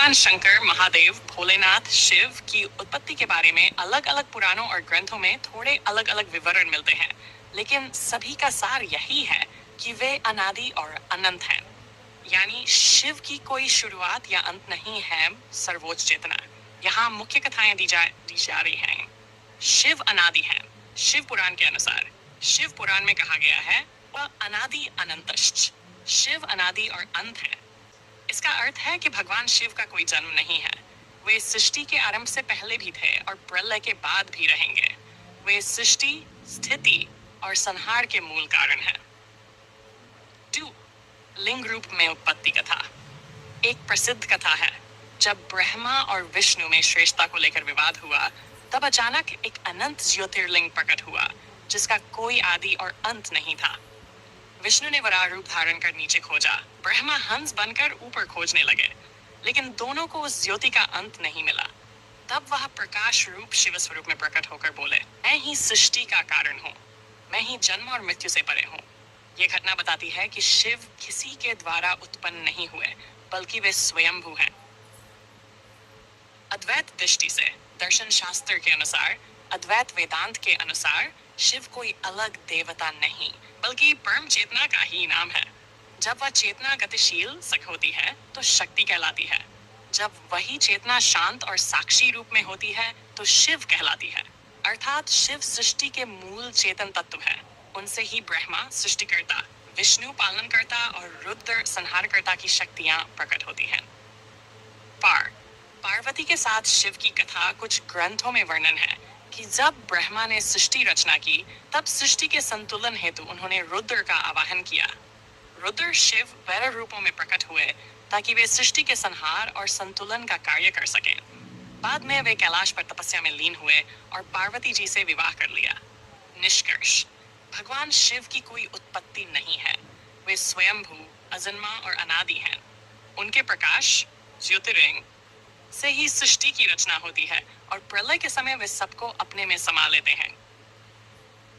भगवान शंकर, महादेव, भोलेनाथ, शिव की उत्पत्ति के बारे में अलग अलग पुराणों और ग्रंथों में थोड़े अलग अलग विवरण मिलते हैं, लेकिन सभी का सार यही है कि वे अनादि और अनंत हैं। यानी शिव की कोई शुरुआत या अंत नहीं है, सर्वोच्च चेतना। यहाँ मुख्य कथाएं दी जा रही हैं। शिव अनादि हैं। शिव पुराण के अनुसार शिव पुराण में कहा गया है वह अनादि अनंतश्च। शिव अनादि और अंत है। इसका अर्थ है कि भगवान शिव का कोई जन्म नहीं है। वे सृष्टि के आरंभ से पहले भी थे और प्रलय के बाद भी रहेंगे। वे सृष्टि, स्थिति और संहार के मूल कारण हैं। 2. लिंग रूप में उत्पत्ति कथा। एक प्रसिद्ध कथा है, जब ब्रह्मा और विष्णु में श्रेष्ठता को लेकर विवाद हुआ, तब अचानक एक अनंत ज्योतिर्लिंग प्रकट हुआ जिसका कोई आदि और अंत नहीं था। विष्णु ने वराह रूप धारण कर नीचे खोजा, ब्रह्मा हंस बनकर ऊपर खोजने लगे, लेकिन दोनों को उस ज्योति का अंत नहीं मिला। तब वह प्रकाश रूप शिव स्वरूप में प्रकट होकर बोले, मैं ही सृष्टि का कारण हूँ, मैं ही जन्म और मृत्यु से परे हूँ। ये घटना बताती है कि शिव किसी के द्वारा उत्पन्न नहीं हुए, बल्कि वे स्वयंभू हैं। अद्वैत दृष्टि से, दर्शन शास्त्र के अनुसार, अद्वैत वेदांत के अनुसार, शिव कोई अलग देवता नहीं, बल्कि परम चेतना का ही नाम है। जब वह चेतना गतिशील सक होती है तो शक्ति कहलाती है। जब वही चेतना शांत और साक्षी रूप में होती है तो शिव कहलाती है। अर्थात शिव सृष्टि के मूल चेतन तत्व है। उनसे ही ब्रह्मा सृष्टिकर्ता, विष्णु पालनकर्ता और रुद्र संहारकर्ता की शक्तियां प्रकट होती हैं। पार्वती के साथ शिव की कथा कुछ ग्रंथों में वर्णन है कि जब ब्रह्मा ने सृष्टि रचना की, तब सृष्टि के संतुलन हेतु उन्होंने रुद्र का आवाहन किया। रुद्र शिव वैरव रूपों में प्रकट हुए ताकि वे सृष्टि के संहार और संतुलन का कार्य कर सकें। बाद में वे कैलाश पर तपस्या में लीन हुए और पार्वती जी से विवाह कर लिया। निष्कर्ष, भगवान शिव की कोई उत्पत्ति नहीं है। वे स्वयंभू, अजन्मा और अनादि हैं। उनके प्रकाश, ज्योतिर्लिंग से ही सृष्टि की रचना होती है और प्रलय के समय वे सबको अपने में समा लेते हैं।